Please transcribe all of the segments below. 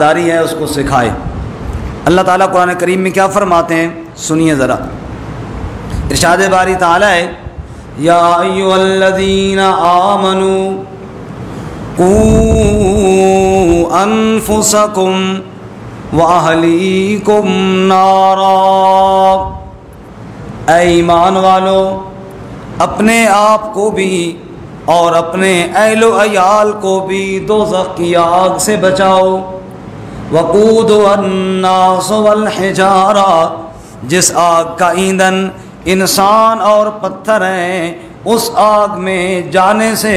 داری ہے اس کو سکھائے۔ اللہ تعالیٰ قرآن کریم میں کیا فرماتے ہیں سنیے ذرا، ارشاد باری تعالیٰ ہے یا ایھا الذین آمنوا قوا انفسکم واہلیکم نارا، اے ایمان والو اپنے آپ کو بھی اور اپنے اہل و عیال کو بھی دوزخ کی آگ سے بچاؤ۔ وقودها الناس والحجارہ، جس آگ کا ایندھن انسان اور پتھر ہیں، اس آگ میں جانے سے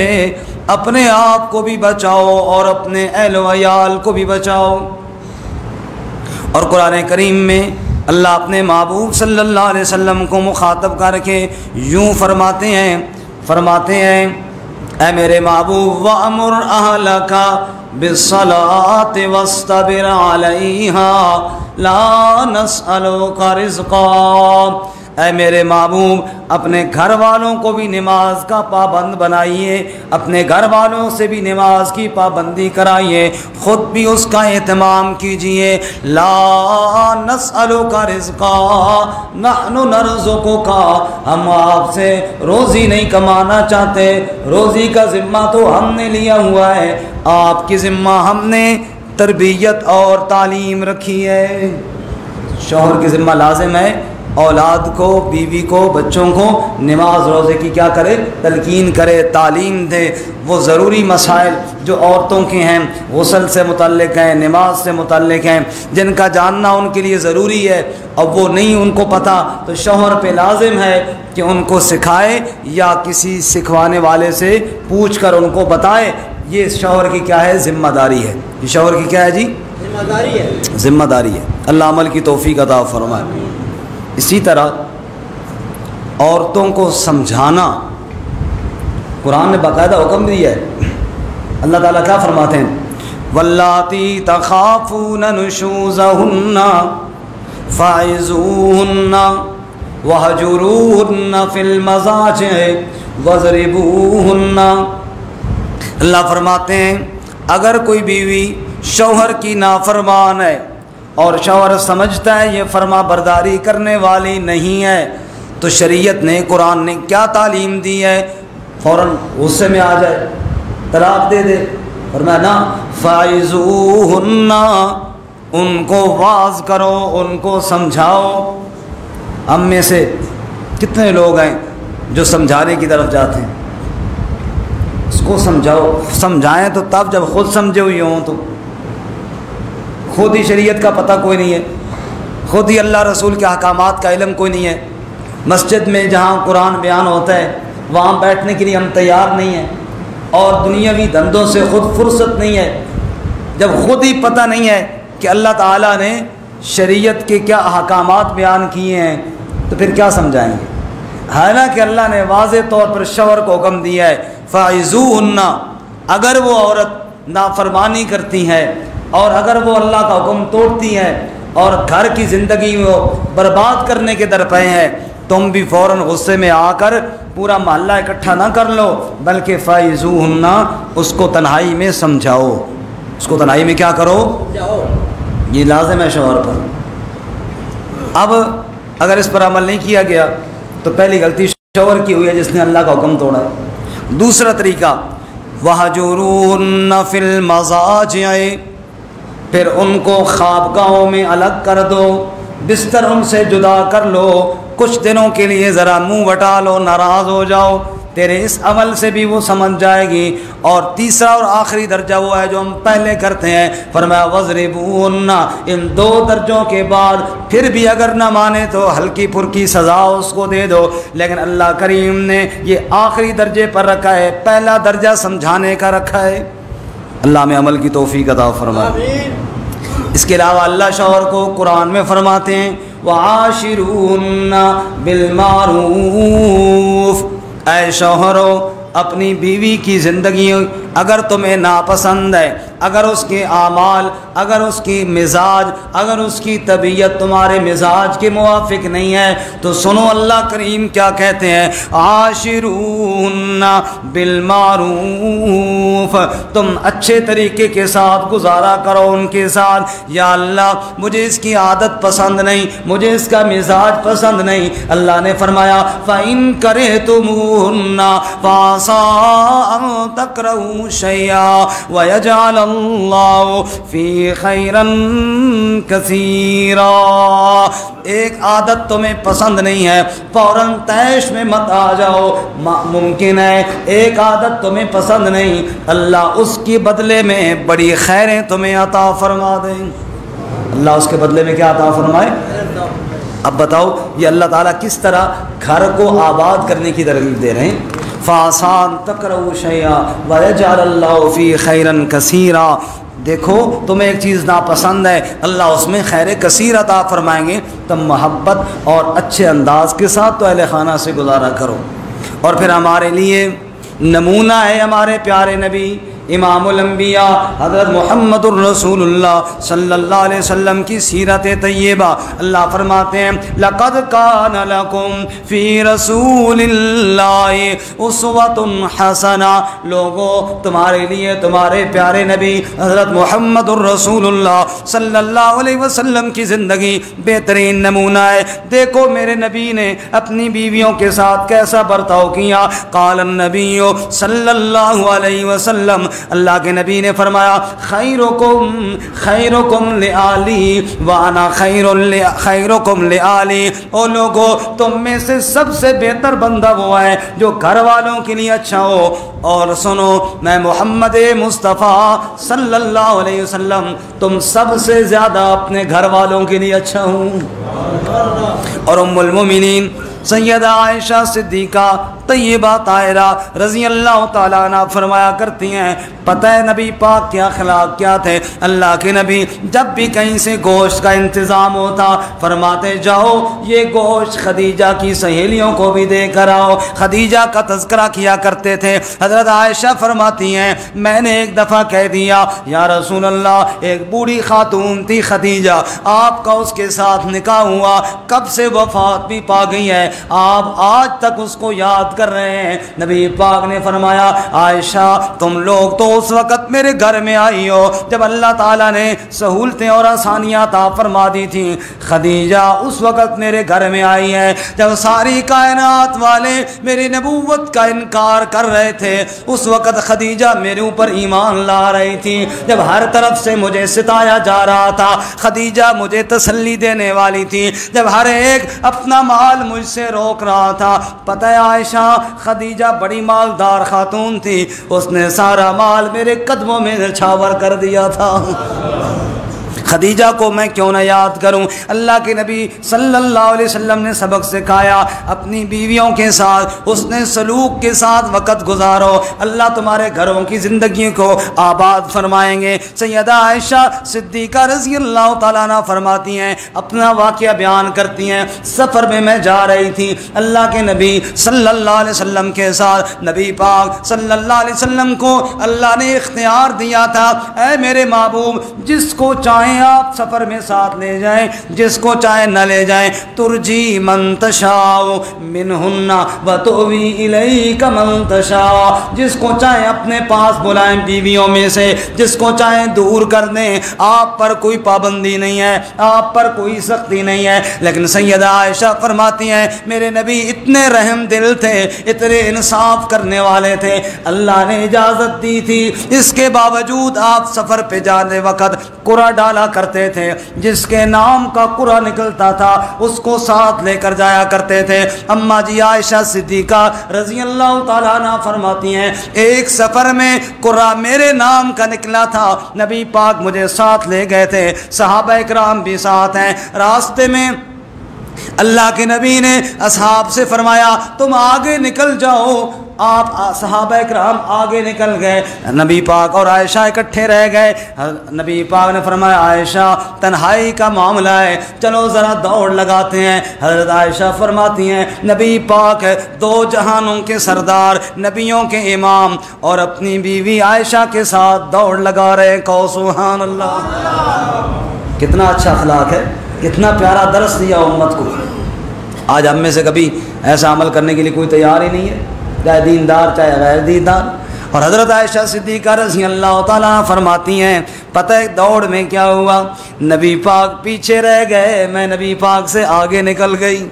اپنے آپ کو بھی بچاؤ اور اپنے اہل و عیال کو بھی بچاؤ۔ اور قرآن کریم میں اللہ اپنے محبوب صلی اللہ علیہ وسلم کو مخاطب کر کے یوں فرماتے ہیں اے میرے محبوب وَأَمُرْ أَهْلَكَ بِالصَّلَاةِ وَاصْطَبِرْ عَلَيْهَا لَا نَسْأَلُكَ رِزْقًا، اے میرے محبوب اپنے گھر والوں کو بھی نماز کا پابند بنائیے، اپنے گھر والوں سے بھی نماز کی پابندی کرائیے، خود بھی اس کا اہتمام کیجئے۔ لا نسألک رزقا نحن نرزقک، ہم آپ سے روزی نہیں کمانا چاہتے، روزی کا ذمہ تو ہم نے لیا ہوا ہے، آپ کی ذمہ ہم نے تربیت اور تعلیم رکھی ہے۔ شوہر کی ذمہ لازم ہے اولاد کو، بیوی کو، بچوں کو نماز روزے کی کیا کرے، تلقین کرے، تعلیم دے۔ وہ ضروری مسائل جو عورتوں کے ہیں، غسل سے متعلق ہیں، نماز سے متعلق ہیں، جن کا جاننا ان کے لیے ضروری ہے، اب وہ نہیں ان کو پتہ تو شوہر پہ لازم ہے کہ ان کو سکھائے یا کسی سکھوانے والے سے پوچھ کر ان کو بتائے۔ یہ شوہر کی کیا ہے، ذمہ داری ہے۔ یہ شوہر کی کیا ہے جی، ذمہ داری ہے، ذمہ داری ہے۔ اللہ عمل کی توفیق عطا فرمائے۔ اسی طرح عورتوں کو سمجھانا قرآن نے باقاعدہ حکم دیا ہے۔ اللہ تعالیٰ کیا فرماتے ہیں واللاتی تخافون نشوزہن فعظوہن وہجروہن فی المضاجع واضربوہن۔ اللہ فرماتے ہیں اگر کوئی بیوی شوہر کی نافرمان ہے اور شوہر سمجھتا ہے یہ فرما برداری کرنے والی نہیں ہے تو شریعت نے، قرآن نے کیا تعلیم دی ہے، فوراً غصے میں آ جائے، طلاق دے دے۔ فرمایا نا فَعِظُوهُنَّ، ان کو واعظ کرو، ان کو سمجھاؤ۔ ہم میں سے کتنے لوگ ہیں جو سمجھانے کی طرف جاتے ہیں، اس کو سمجھاؤ، سمجھائیں تو تب جب خود سمجھے ہوئے ہوں، تو خود ہی شریعت کا پتہ کوئی نہیں ہے، خود ہی اللہ رسول کے احکامات کا علم کوئی نہیں ہے، مسجد میں جہاں قرآن بیان ہوتا ہے وہاں بیٹھنے کے لیے ہم تیار نہیں ہیں، اور دنیاوی دھندوں سے خود فرصت نہیں ہے۔ جب خود ہی پتہ نہیں ہے کہ اللہ تعالیٰ نے شریعت کے کیا احکامات بیان کیے ہیں تو پھر کیا سمجھائیں گے؟ حالانکہ اللہ نے واضح طور پر شوہر کو حکم دیا ہے فَعِظُوهُنَّ، اگر وہ عورت نافرمانی کرتی ہے اور اگر وہ اللہ کا حکم توڑتی ہے اور گھر کی زندگی وہ برباد کرنے کے درپے ہیں، تم بھی فوراً غصے میں آ کر پورا محلہ اکٹھا نہ کر لو، بلکہ فَعِظُوهُنَّ، اس کو تنہائی میں سمجھاؤ، اس کو تنہائی میں کیا کرو، یہ لازم ہے شوہر پر۔ اب اگر اس پر عمل نہیں کیا گیا تو پہلی غلطی شوہر کی ہوئی ہے جس نے اللہ کا حکم توڑا ہے۔ دوسرا طریقہ وَهْجُرُوهُنَّ فِي الْمَضَاجِعِ، پھر ان کو خوابگاہوں میں الگ کر دو، بستر ان سے جدا کر لو، کچھ دنوں کے لیے ذرا منہ وٹا لو، ناراض ہو جاؤ، تیرے اس عمل سے بھی وہ سمجھ جائے گی۔ اور تیسرا اور آخری درجہ وہ ہے جو ہم پہلے کرتے ہیں، فرمایا وَاضْرِبُوهُنَّ، ان دو درجوں کے بعد پھر بھی اگر نہ مانے تو ہلکی پھلکی سزا اس کو دے دو، لیکن اللہ کریم نے یہ آخری درجے پر رکھا ہے، پہلا درجہ سمجھانے کا رکھا ہے۔ اللہ میں عمل کی توفیق عطا فرمائے۔ اس کے علاوہ اللہ شوہر کو قرآن میں فرماتے ہیں وَعَاشِرُوهُنَّ بِالْمَعْرُوفِ، اے شوہرو اپنی بیوی کی زندگی اگر تمہیں ناپسند ہے اگر اس کے اعمال، اگر اس کی مزاج، اگر اس کی طبیعت تمہارے مزاج کے موافق نہیں ہے تو سنو اللہ کریم کیا کہتے ہیں، عاشروہن بالمعروف، تم اچھے طریقے کے ساتھ گزارا کرو ان کے ساتھ۔ یا اللہ مجھے اس کی عادت پسند نہیں، مجھے اس کا مزاج پسند نہیں، اللہ نے فرمایا فَإِن كَرِهْتُمُوهُنَّ فَعَسَىٰ أَن تَكْرَهُوا شَيْئًا وَيَجْعَلَ اللَّهُ فِيهِ خَيْرًا كَثِيرًا۔ ایک عادت تمہیں پسند نہیں ہے فوراً طیش میں مت آ جاؤ، ممکن ہے ایک عادت تمہیں پسند نہیں، اللہ اس کے بدلے میں بڑی خیریں تمہیں عطا فرما دیں۔ اللہ اس کے بدلے میں کیا عطا فرمائے؟ اب بتاؤ یہ اللہ تعالیٰ کس طرح گھر کو آباد کرنے کی ترغیب دے رہے ہیں۔ فَآسَان تَكْرَهُ شَيْئًا وَيَجْعَلَ اللَّهُ فِيهِ خَيْرًا كَثِيرًا۔ دیکھو تمہیں ایک چیز ناپسند ہے، اللہ اس میں خیر کثیر عطا فرمائیں گے، تم محبت اور اچھے انداز کے ساتھ تو اہل خانہ سے گزارا کرو۔ اور پھر ہمارے لیے نمونہ ہے ہمارے پیارے نبی امام الانبیاء حضرت محمد الرسول اللہ صلی اللہ علیہ وسلم کی سیرت طیبہ۔ اللہ فرماتے ہیں لَقَدْ كَانَ لَكُمْ فِي رَسُولِ اللَّهِ أُسْوَةٌ حَسَنَةٌ، لوگوں تمہارے لیے تمہارے پیارے نبی حضرت محمد الرسول اللہ صلی اللہ علیہ وسلم کی زندگی بہترین نمونہ ہے۔ دیکھو میرے نبی نے اپنی بیویوں کے ساتھ کیسا برتاؤ کیا۔ قال النبی صلی اللہ علیہ وسلم، اللہ کے نبی نے فرمایا خیرکم لآلی وانا خیرکم لآلی، او لوگو تم میں سے سب سے بہتر بندہ وہ ہے جو گھر والوں کے لیے اچھا ہو، اور سنو میں محمد مصطفیٰ صلی اللہ علیہ وسلم تم سب سے زیادہ اپنے گھر والوں کے لیے اچھا ہوں۔ اور ام المومنین سیدہ عائشہ صدیقہ طیبہ طاہرہ رضی اللہ تعالیٰ عنہ فرمایا کرتی ہیں، پتہ ہے نبی پاک کے اخلاق کیا تھے؟ اللہ کے نبی جب بھی کہیں سے گوشت کا انتظام ہوتا فرماتے جاؤ یہ گوشت خدیجہ کی سہیلیوں کو بھی دے کر آؤ، خدیجہ کا تذکرہ کیا کرتے تھے۔ حضرت عائشہ فرماتی ہیں میں نے ایک دفعہ کہہ دیا یا رسول اللہ، ایک بوڑھی خاتون تھی خدیجہ، آپ کا اس کے ساتھ نکاح ہوا، کب سے وفات بھی پا گئی ہے، آپ آج تک اس کو یاد کر رہے ہیں۔ نبی پاک نے فرمایا عائشہ تم لوگ تو اس وقت میرے گھر میں آئی ہو جب اللہ تعالیٰ نے سہولتیں اور آسانیاں عطا فرما دی تھیں، خدیجہ اس وقت میرے گھر میں آئی ہے جب ساری کائنات والے میری نبوت کا انکار کر رہے تھے، اس وقت خدیجہ میرے اوپر ایمان لا رہی تھی، جب ہر طرف سے مجھے ستایا جا رہا تھا خدیجہ مجھے تسلی دینے والی تھی، جب ہر ایک اپنا مال مجھ سے روک رہا تھا۔ پتہ ہے عائشہ خدیجہ بڑی مالدار خاتون تھی، اس نے سارا مال میرے قدموں میں نچھاور کر دیا تھا۔ خدیجہ کو میں کیوں نہ یاد کروں؟ اللہ کے نبی صلی اللہ علیہ وسلم نے سبق سکھایا اپنی بیویوں کے ساتھ حسن سلوک کے ساتھ وقت گزارو، اللہ تمہارے گھروں کی زندگی کو آباد فرمائیں گے۔ سیدہ عائشہ صدیقہ رضی اللہ تعالیٰ عنہ فرماتی ہیں، اپنا واقعہ بیان کرتی ہیں، سفر میں میں جا رہی تھی اللہ کے نبی صلی اللہ علیہ وسلم کے ساتھ، نبی پاک صلی اللہ علیہ وسلم کو اللہ نے اختیار دیا تھا اے میرے محبوب جس کو چاہیں آپ سفر میں ساتھ لے جائیں، جس کو چاہے نہ لے جائیں، ترجی من تشاء منہن وتؤوی الیک من تشاء، جس کو چاہے اپنے پاس بلائیں بیویوں میں سے، جس کو چاہے دور کر دیں، آپ پر کوئی پابندی نہیں ہے، آپ پر کوئی سختی نہیں ہے۔ لیکن سیدہ عائشہ فرماتی ہیں میرے نبی اتنے رحم دل تھے، اتنے انصاف کرنے والے تھے، اللہ نے اجازت دی تھی، اس کے باوجود آپ سفر پہ جانے وقت قرآن ڈالا کرتے تھے، جس کے نام کا قرآن نکلتا تھا اس کو ساتھ لے کر جایا کرتے تھے۔ اماں جی عائشہ صدیقہ رضی اللہ تعالیٰ عنہ فرماتی ہیں ایک سفر میں قرآن میرے نام کا نکلا تھا، نبی پاک مجھے ساتھ لے گئے تھے، صحابہ اکرام بھی ساتھ ہیں، راستے میں اللہ کے نبی نے اصحاب سے فرمایا تم آگے نکل جاؤ، آپ صحابہ کرام آگے نکل گئے، نبی پاک اور عائشہ اکٹھے رہ گئے۔ نبی پاک نے فرمایا عائشہ تنہائی کا معاملہ ہے، چلو ذرا دوڑ لگاتے ہیں۔ حضرت عائشہ فرماتی ہیں نبی پاک دو جہانوں کے سردار، نبیوں کے امام، اور اپنی بیوی عائشہ کے ساتھ دوڑ لگا رہے۔ کہو سبحان اللہ۔ کتنا اچھا اخلاق ہے، کتنا پیارا درس دیا امت کو۔ آج ہم میں سے کبھی ایسا عمل کرنے کے لیے کوئی تیار ہی نہیں ہے، چاہے دیندار چاہے غیر دیندار۔ اور حضرت عائشہ صدیقہ رضی اللہ تعالیٰ فرماتی ہیں پتہ ہے دوڑ میں کیا ہوا، نبی پاک پیچھے رہ گئے، میں نبی پاک سے آگے نکل گئی۔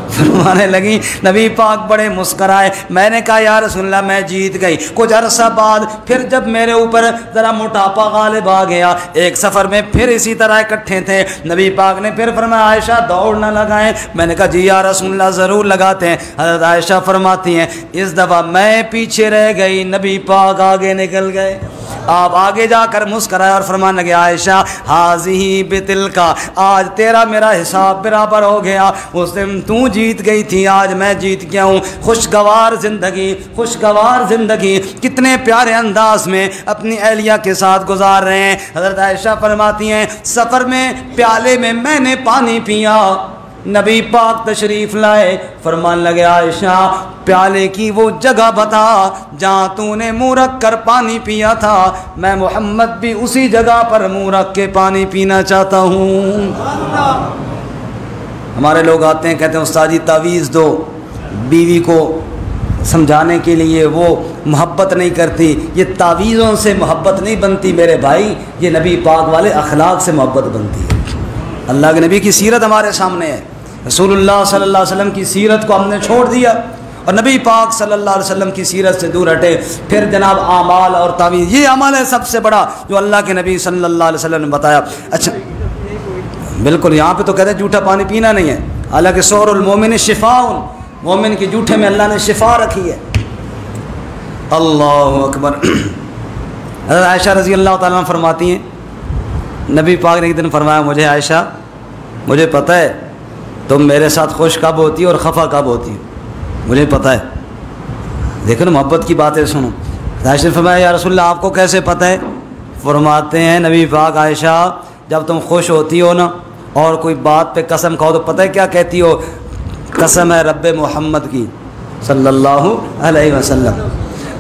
فرمانے لگی نبی پاک بڑے مسکرائے، میں نے کہا یا رسول اللہ میں جیت گئی۔ کچھ عرصہ بعد پھر جب میرے اوپر ذرا موٹاپا غالب آ گیا، ایک سفر میں پھر اسی طرح اکٹھے تھے، نبی پاک نے پھر فرمایا عائشہ دوڑ نہ لگائیں، میں نے کہا جی یا رسول اللہ ضرور لگاتے ہیں۔ حضرت عائشہ فرماتی ہیں اس دفعہ میں پیچھے رہ گئی، نبی پاک آگے نکل گئے۔ آپ آگے جا کر مسکرائے اور فرمانے لگے عائشہ حاذی بتلکا، آج تیرا میرا حساب برابر ہو گیا، اس دن تو جیت گئی تھی آج میں جیت گیا ہوں۔ خوشگوار زندگی، خوشگوار زندگی کتنے پیارے انداز میں اپنی اہلیہ کے ساتھ گزار رہے ہیں۔ حضرت عائشہ فرماتی ہیں سفر میں پیالے میں نے پانی پیا، نبی پاک تشریف لائے، فرمان لگے عائشہ پیالے کی وہ جگہ بتا جہاں تو نے منہ رکھ کر پانی پیا تھا، میں محمد بھی اسی جگہ پر منہ رکھ کے پانی پینا چاہتا ہوں۔ ہمارے لوگ آتے ہیں کہتے ہیں استاد جی تعویذ دو، بیوی کو سمجھانے کے لیے وہ محبت نہیں کرتی، یہ تعویذوں سے محبت نہیں بنتی میرے بھائی، یہ نبی پاک والے اخلاق سے محبت بنتی ہے۔ اللہ کے نبی کی سیرت ہمارے سامنے ہے، رسول اللہ صلی اللہ علیہ وسلم کی سیرت کو ہم نے چھوڑ دیا اور نبی پاک صلی اللہ علیہ وسلم کی سیرت سے دور ہٹے، پھر جناب اعمال اور تعویذ، یہ عمل ہے سب سے بڑا جو اللہ کے نبی صلی اللہ علیہ وسلم نے بتایا۔ اچھا بالکل یہاں پہ تو کہتے ہیں جھوٹا پانی پینا نہیں ہے، حالانکہ سور المومن شفاء، مومن کے جھوٹے میں اللہ نے شفا رکھی ہے۔ اللہ اکبر۔ حضرت عائشہ رضی اللہ تعالیٰ عنہ فرماتی ہیں نبی پاک نے ایک دن فرمایا مجھے عائشہ مجھے پتہ ہے تم میرے ساتھ خوش کب ہوتی اور خفا کب ہوتی، مجھے پتہ ہے۔ دیکھو نا محبت کی باتیں سنو۔ عائشہ نے فرمایا یا رسول اللہ آپ کو کیسے پتہ ہے؟ فرماتے ہیں نبی پاک عائشہ جب تم خوش ہوتی ہو نا اور کوئی بات پہ قسم کھاؤ تو پتہ ہے کیا کہتی ہو؟ قسم ہے رب محمد کی صلی اللہ علیہ وسلم۔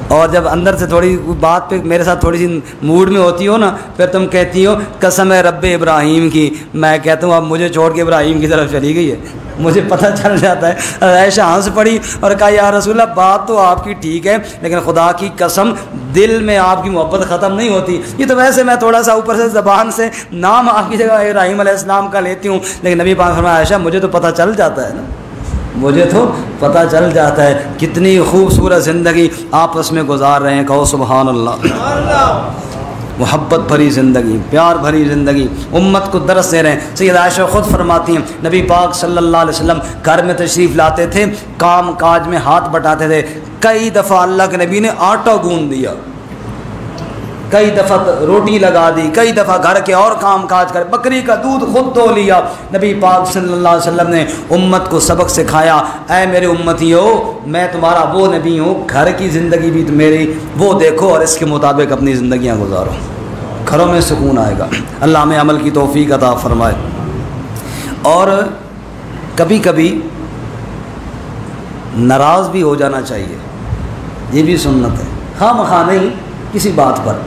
اور جب اندر سے تھوڑی بات پہ میرے ساتھ تھوڑی سی موڈ میں ہوتی ہو نا پھر تم کہتی ہو قسم ہے رب ابراہیم کی، میں کہتا ہوں اب مجھے چھوڑ کے ابراہیم کی طرف چلی گئی ہے، مجھے پتہ چل جاتا ہے۔ عائشہ ہنس پڑی اور کہا یا رسول اللہ بات تو آپ کی ٹھیک ہے لیکن خدا کی قسم دل میں آپ کی محبت ختم نہیں ہوتی، یہ تو ویسے میں تھوڑا سا اوپر سے زبان سے نام آپ کی جگہ ابراہیم علیہ السلام کا لیتی ہوں، لیکن نبی پاک فرمایا عائشہ مجھے تو پتہ چل جاتا ہے نا، مجھے تو پتہ چل جاتا ہے۔ کتنی خوبصورت زندگی آپس میں گزار رہے ہیں، کہو سبحان اللہ۔ محبت بھری زندگی، پیار بھری زندگی، امت کو درس دے رہے ہیں۔ سید عائشہ خود فرماتی ہیں نبی پاک صلی اللہ علیہ وسلم گھر میں تشریف لاتے تھے، کام کاج میں ہاتھ بٹاتے تھے، کئی دفعہ اللہ کے نبی نے آٹا گوندھ دیا، کئی دفعہ روٹی لگا دی، کئی دفعہ گھر کے اور کام کاج کر، بکری کا دودھ خود دھو لیا۔ نبی پاک صلی اللہ علیہ وسلم نے امت کو سبق سکھایا، اے میرے امتیو میں تمہارا وہ نبی ہوں، گھر کی زندگی بھی میری وہ دیکھو اور اس کے مطابق اپنی زندگیاں گزارو، گھروں میں سکون آئے گا۔ اللہ ہمیں عمل کی توفیق عطا فرمائے۔ اور کبھی کبھی ناراض بھی ہو جانا چاہیے، یہ بھی سنت ہے، خواہ مخواہ نہیں کسی بات پر،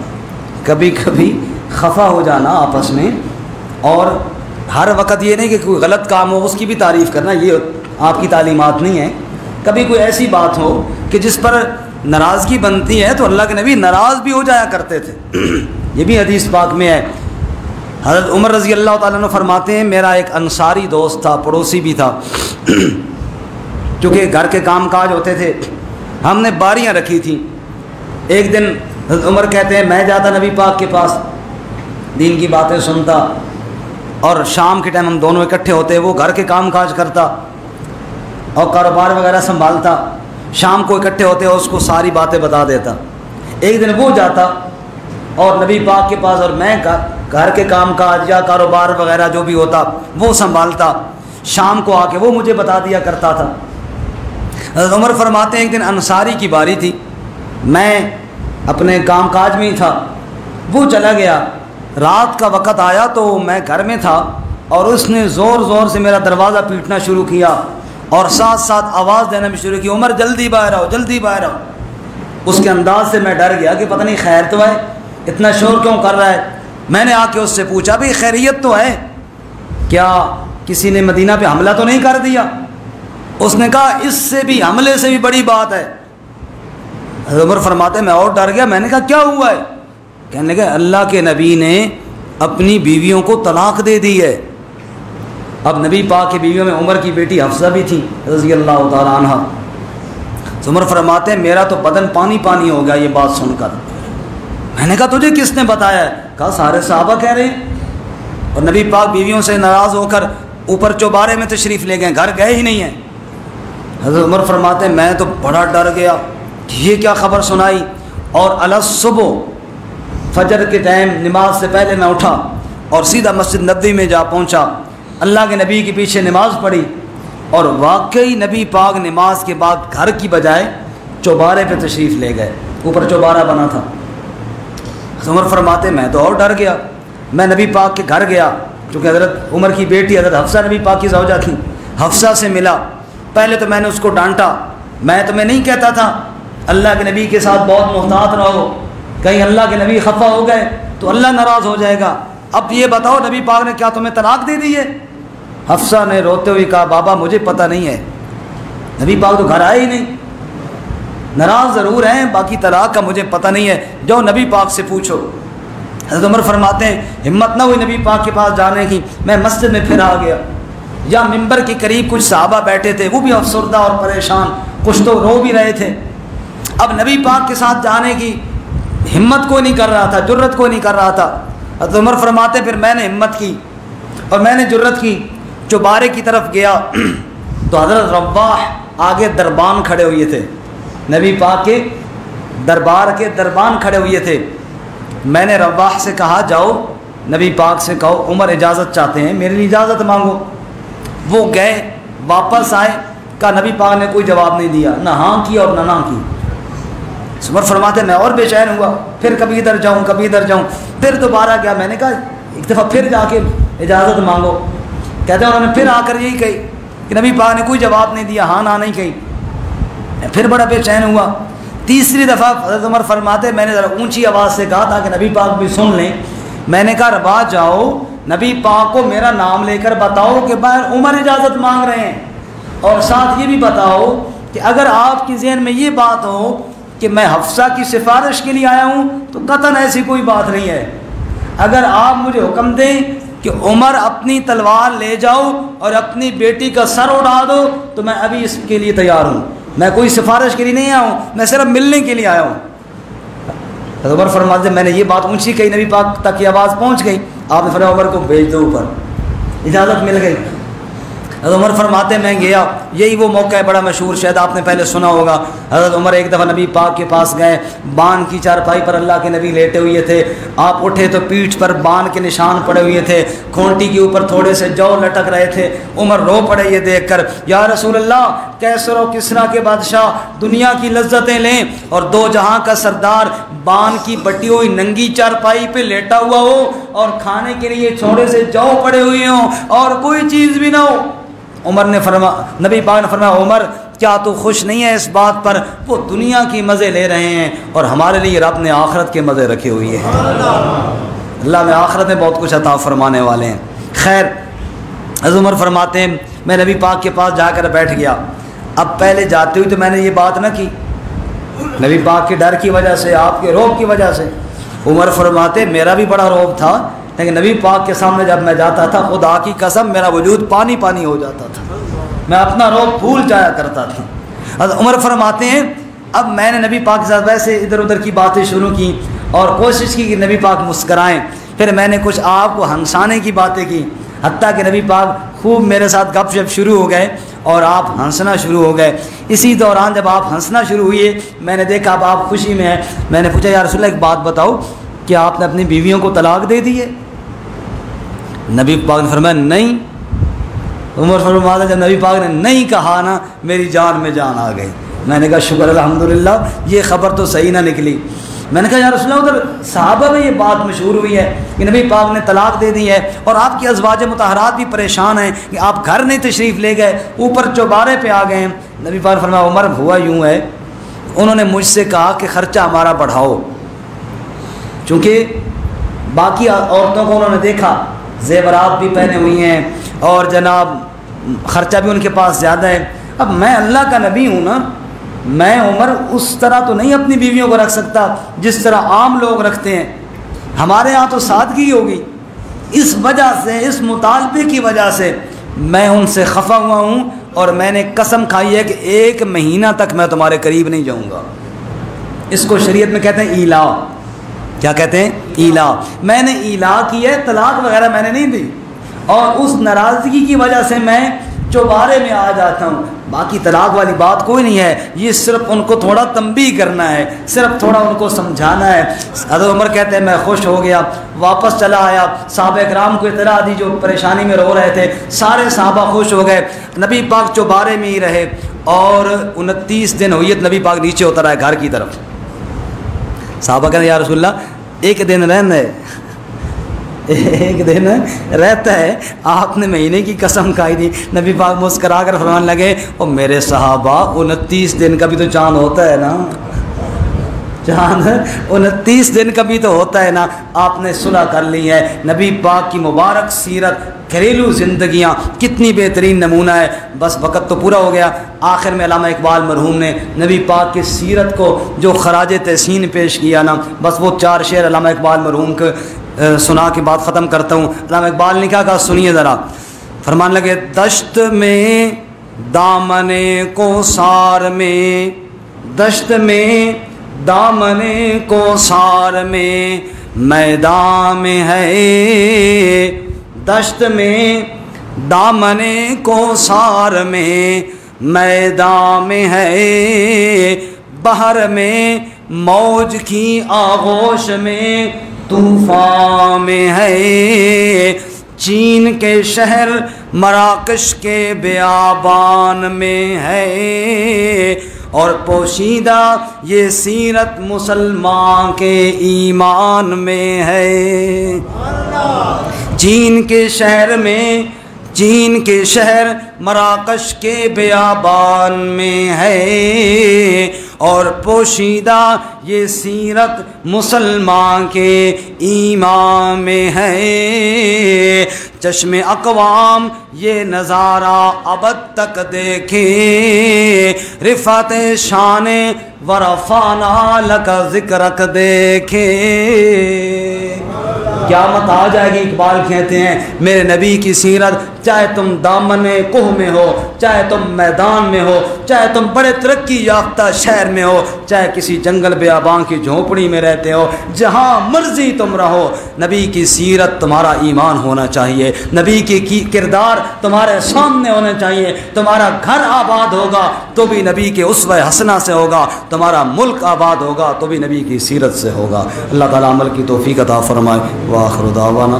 کبھی کبھی خفا ہو جانا آپس میں، اور ہر وقت یہ نہیں کہ کوئی غلط کام ہو اس کی بھی تعریف کرنا، یہ آپ کی تعلیمات نہیں ہیں۔ کبھی کوئی ایسی بات ہو کہ جس پر ناراضگی بنتی ہے تو اللہ کے نبی ناراض بھی ہو جایا کرتے تھے، یہ بھی حدیث پاک میں ہے۔ حضرت عمر رضی اللہ تعالیٰ عنہ فرماتے ہیں میرا ایک انصاری دوست تھا، پڑوسی بھی تھا، چونکہ گھر کے کام کاج ہوتے تھے، ہم نے باریاں رکھی تھیں۔ ایک دن حضرت عمر کہتے ہیں میں جاتا نبی پاک کے پاس، دین کی باتیں سنتا، اور شام کے ٹائم ہم دونوں اکٹھے ہوتے، وہ گھر کے کام کاج کرتا اور کاروبار وغیرہ سنبھالتا، شام کو اکٹھے ہوتے اور اس کو ساری باتیں بتا دیتا۔ ایک دن وہ جاتا اور نبی پاک کے پاس، اور میں گھر کے کام کاج یا کاروبار وغیرہ جو بھی ہوتا وہ سنبھالتا، شام کو آ کے وہ مجھے بتا دیا کرتا تھا۔ حضرت عمر فرماتے ہیں ایک دن انصاری کی باری تھی، میں اپنے کام کاج میں ہی تھا، وہ چلا گیا، رات کا وقت آیا تو میں گھر میں تھا اور اس نے زور زور سے میرا دروازہ پیٹنا شروع کیا اور ساتھ ساتھ آواز دینا بھی شروع کی، عمر جلدی باہر آؤ، جلدی باہر آؤ۔ اس کے انداز سے میں ڈر گیا کہ پتہ نہیں خیر تو ہے، اتنا شور کیوں کر رہا ہے۔ میں نے آ کے اس سے پوچھا بھئی خیریت تو ہے، کیا کسی نے مدینہ پہ حملہ تو نہیں کر دیا؟ اس نے کہا اس سے بھی، حملے سے بھی بڑی بات ہے۔ حضرت عمر فرماتے ہیں میں اور ڈر گیا، میں نے کہا کیا ہوا ہے؟ کہنے لگے اللہ کے نبی نے اپنی بیویوں کو طلاق دے دی ہے۔ اب نبی پاک کی بیویوں میں عمر کی بیٹی حفصہ بھی تھی رضی اللہ تعالیٰ عنہ۔ عمر فرماتے ہیں میرا تو بدن پانی پانی ہو گیا یہ بات سن کر۔ میں نے کہا تجھے کس نے بتایا ہے؟ کہا سارے صحابہ کہہ رہے ہیں۔ اور نبی پاک بیویوں سے ناراض ہو کر اوپر چوبارے میں تشریف لے گئے، گھر گئے ہی نہیں ہیں۔ حضرت عمر فرماتے ہیں میں تو بڑا ڈر گیا، یہ کیا خبر سنائی؟ اور صبح فجر کے ٹائم نماز سے پہلے میں اٹھا اور سیدھا مسجد نبوی میں جا پہنچا، اللہ کے نبی کے پیچھے نماز پڑھی اور واقعی نبی پاک نماز کے بعد گھر کی بجائے چوبارے پہ تشریف لے گئے، اوپر چوبارہ بنا تھا۔ عمر فرماتے میں تو اور ڈر گیا، میں نبی پاک کے گھر گیا، چونکہ حضرت عمر کی بیٹی حضرت حفصہ نبی پاک کی زوجہ تھی، حفصہ سے ملا۔ پہلے تو میں نے اس کو ڈانٹا، میں تمہیں نہیں کہتا تھا اللہ کے نبی کے ساتھ بہت محتاط رہو، کہیں اللہ کے نبی خفا ہو گئے تو اللہ ناراض ہو جائے گا، اب یہ بتاؤ نبی پاک نے کیا تمہیں طلاق دے دی ہے؟ حفصہ نے روتے ہوئے کہا بابا مجھے پتہ نہیں ہے، نبی پاک تو گھر آئے ہی نہیں، ناراض ضرور ہیں باقی طلاق کا مجھے پتہ نہیں ہے، جو نبی پاک سے پوچھو۔ حضرت عمر فرماتے ہیں ہمت نہ ہوئی نبی پاک کے پاس جانے کی، میں مسجد میں پھر آ گیا، یا منبر کے قریب کچھ صحابہ بیٹھے تھے، وہ بھی افسردہ اور پریشان، کچھ تو رو بھی رہے تھے۔ اب نبی پاک کے ساتھ جانے کی ہمت کوئی نہیں کر رہا تھا، جرت کوئی نہیں کر رہا تھا۔ حضرت عمر فرماتے پھر میں نے ہمت کی اور میں نے جرت کی، چوبارے کی طرف گیا تو حضرت رواح آگے دربان کھڑے ہوئے تھے، نبی پاک کے دربار کے دربان کھڑے ہوئے تھے۔ میں نے رواح سے کہا جاؤ نبی پاک سے کہو عمر اجازت چاہتے ہیں، میرے لیے اجازت مانگو۔ وہ گئے، واپس آئے، کہا نبی پاک نے کوئی جواب نہیں دیا، نہ ہاں کی اور نہ کی۔ عمر فرماتے میں اور بے چین ہوا، پھر کبھی ادھر جاؤں کبھی ادھر جاؤں، پھر دوبارہ گیا، میں نے کہا ایک دفعہ پھر جا کے اجازت مانگو۔ کہتے ہیں انہوں نے پھر آ کر یہی کہی کہ نبی پاک نے کوئی جواب نہیں دیا، ہاں نہ نہیں کہی، پھر بڑا بے چین ہوا۔ تیسری دفعہ حضرت عمر فرماتے میں نے ذرا اونچی آواز سے کہا تاکہ نبی پاک بھی سن لیں، میں نے کہا روا جاؤ نبی پاک کو میرا نام لے کر بتاؤ کہ باہر عمر اجازت مانگ رہے ہیں، اور ساتھ یہ بھی بتاؤ کہ اگر آپ کی ذہن میں یہ بات ہو کہ میں حفصہ کی سفارش کے لیے آیا ہوں تو قطعاً ایسی کوئی بات نہیں ہے، اگر آپ مجھے حکم دیں کہ عمر اپنی تلوار لے جاؤ اور اپنی بیٹی کا سر اڑا دو تو میں ابھی اس کے لیے تیار ہوں، میں کوئی سفارش کے لیے نہیں آیا ہوں، میں صرف ملنے کے لیے آیا ہوں۔ حضرت عمر فرماتے میں نے یہ بات اونچی کہی، نبی پاک تک یہ آواز پہنچ گئی، آپ نے فرمایا عمر کو بھیج دو اوپر، اجازت مل گئی۔ حضرت عمر فرماتے میں گیا، یہی وہ موقع ہے بڑا مشہور، شاید آپ نے پہلے سنا ہوگا۔ حضرت عمر ایک دفعہ نبی پاک کے پاس گئے، بان کی چارپائی پر اللہ کے نبی لیٹے ہوئے تھے، آپ اٹھے تو پیٹھ پر بان کے نشان پڑے ہوئے تھے، کھونٹی کے اوپر تھوڑے سے جو لٹک رہے تھے۔ عمر رو پڑے یہ دیکھ کر، یا رسول اللہ کیسر و کسریٰ کے بادشاہ دنیا کی لذتیں لیں اور دو جہاں کا سردار بان کی بٹی ہوئی ننگی چارپائی پہ لیٹا ہوا ہو اور کھانے کے لیے چھوڑے سے جو پڑے ہوئے ہوں اور کوئی چیز بھی نہ ہو۔ عمر نے نبی پاک نے فرمایا عمر کیا تو خوش نہیں ہے اس بات پر، وہ دنیا کی مزے لے رہے ہیں اور ہمارے لیے رب نے آخرت کے مزے رکھے ہوئے ہیں، اللہ نے آخرت میں بہت کچھ عطا فرمانے والے ہیں۔ خیر حضرت عمر فرماتے ہیں میں نبی پاک کے پاس جا کر بیٹھ گیا، اب پہلے جاتے ہوئے تو میں نے یہ بات نہ کی نبی پاک کے ڈر کی وجہ سے، آپ کے رعب کی وجہ سے۔ عمر فرماتے میرا بھی بڑا رعب تھا، لیکن نبی پاک کے سامنے جب میں جاتا تھا خدا کی قسم میرا وجود پانی پانی ہو جاتا تھا، میں اپنا رعب بھول جایا کرتا تھا۔ حضرت عمر فرماتے ہیں اب میں نے نبی پاک کے ساتھ ویسے ادھر ادھر کی باتیں شروع کی اور کوشش کی کہ نبی پاک مسکرائیں، پھر میں نے کچھ آپ کو ہنسانے کی باتیں کی، حتیٰ کہ نبی پاک خوب میرے ساتھ گپ شپ شروع ہو گئے اور آپ ہنسنا شروع ہو گئے۔ اسی دوران جب آپ ہنسنا شروع ہوئے میں نے دیکھا اب آپ خوشی میں ہیں، میں نے پوچھا یا رسول اللہ ایک بات بتاؤ کہ آپ نے اپنی بیویوں کو طلاق دے دی ہے؟ نبی پاک نے فرمایا نہیں، عمر فرماتا جب نبی پاک نے نہیں کہا نا میری جان میں جان آ گئی. میں نے کہا شکر الحمدللہ یہ خبر تو صحیح نہ نکلی. میں نے کہا یا رسول اللہ ادھر صحابہ میں یہ بات مشہور ہوئی ہے کہ نبی پاک نے طلاق دے دی ہے اور آپ کی ازواج مطہرات بھی پریشان ہیں کہ آپ گھر نہیں تشریف لے گئے, اوپر چوبارے پہ آ گئے ہیں. نبی پاک نے فرمایا عمر ہوا یوں ہے, انہوں نے مجھ سے کہا کہ خرچہ ہمارا بڑھاؤ, چونکہ باقی عورتوں کو انہوں نے دیکھا زیورات بھی پہنے ہوئی ہیں اور جناب خرچہ بھی ان کے پاس زیادہ ہے. اب میں اللہ کا نبی ہوں نا, میں عمر اس طرح تو نہیں اپنی بیویوں کو رکھ سکتا جس طرح عام لوگ رکھتے ہیں, ہمارے ہاں تو سادگی ہوگی. اس وجہ سے, اس مطالبے کی وجہ سے میں ان سے خفا ہوا ہوں اور میں نے قسم کھائی ہے کہ 1 مہینہ تک میں تمہارے قریب نہیں جاؤں گا. اس کو شریعت میں کہتے ہیں ایلا. کیا کہتے ہیں؟ ایلا. میں نے ایلا کی ہے, طلاق وغیرہ میں نے نہیں دی, اور اس ناراضگی کی وجہ سے میں چوبارے میں آ جاتا ہوں. باقی طلاق والی بات کوئی نہیں ہے, یہ صرف ان کو تھوڑا تنبیہ کرنا ہے, صرف تھوڑا ان کو سمجھانا ہے. حضرت عمر کہتے ہیں میں خوش ہو گیا, واپس چلا آیا, صحابہ اکرام کو اطلاع دی جو پریشانی میں رو رہے تھے, سارے صحابہ خوش ہو گئے. نبی پاک چوبارے میں ہی رہے اور 29 دن ہوئی نبی پاک نیچے اتر آئے گھر کی طرف. صحابہ کہتے ہیں یا رسول اللہ 1 دن رہنا ہے, 1 دن رہتا ہے, آپ نے مہینے کی قسم کھائی تھی. نبی پاک مسکرا کر فرمانے لگے او میرے صحابہ 29 دن کا بھی تو چاند ہوتا ہے نا, چاند 29 دن کا بھی تو ہوتا ہے نا. آپ نے صلح کر لی ہے. نبی پاک کی مبارک سیرت, گھریلو زندگیاں کتنی بہترین نمونہ ہے. بس وقت تو پورا ہو گیا. آخر میں علامہ اقبال مرحوم نے نبی پاک کی سیرت کو جو خراج تحسین پیش کیا نا, بس وہ 4 شعر علامہ اقبال مرحوم کے سنا کے بعد ختم کرتا ہوں. علامہ اقبال نے کیا کہا سنیے ذرا. فرمان لگے دشت میں دامن کو سار میں, دشت میں دامن کو سار میں میدان میں ہے, دشت میں دامن کو سار میں میدان میں ہے, بحر میں موج کی آغوش میں طوفان میں ہے, چین کے شہر مراکش کے بیابان میں ہے, اور پوشیدہ یہ سیرت مسلمان کے ایمان میں ہے. چین کے شہر میں, چین کے شہر مراکش کے بیابان میں ہے, اور پوشیدہ یہ سیرت مسلمان کے ایمان میں ہے. چشم اقوام یہ نظارہ ابد تک دیکھے, رفعت شان ورفعنا لک ذکرک دیکھے. قیامت آ جائے گی, اقبال کہتے ہیں میرے نبی کی سیرت, چاہے تم دامن کوہ میں ہو, چاہے تم میدان میں ہو, چاہے تم بڑے ترقی یافتہ شہر میں ہو, چاہے کسی جنگل بیابان کی جھونپڑی میں رہتے ہو, جہاں مرضی تم رہو, نبی کی سیرت تمہارا ایمان ہونا چاہیے, نبی کی کردار تمہارے سامنے ہونا چاہیے. تمہارا گھر آباد ہوگا تو بھی نبی کے اسوہ حسنہ سے ہوگا, تمہارا ملک آباد ہوگا تو بھی نبی کی سیرت سے ہوگا. اللہ تعالیٰ عمل کی توفیق عطا فرمائے. وآخر دعوانا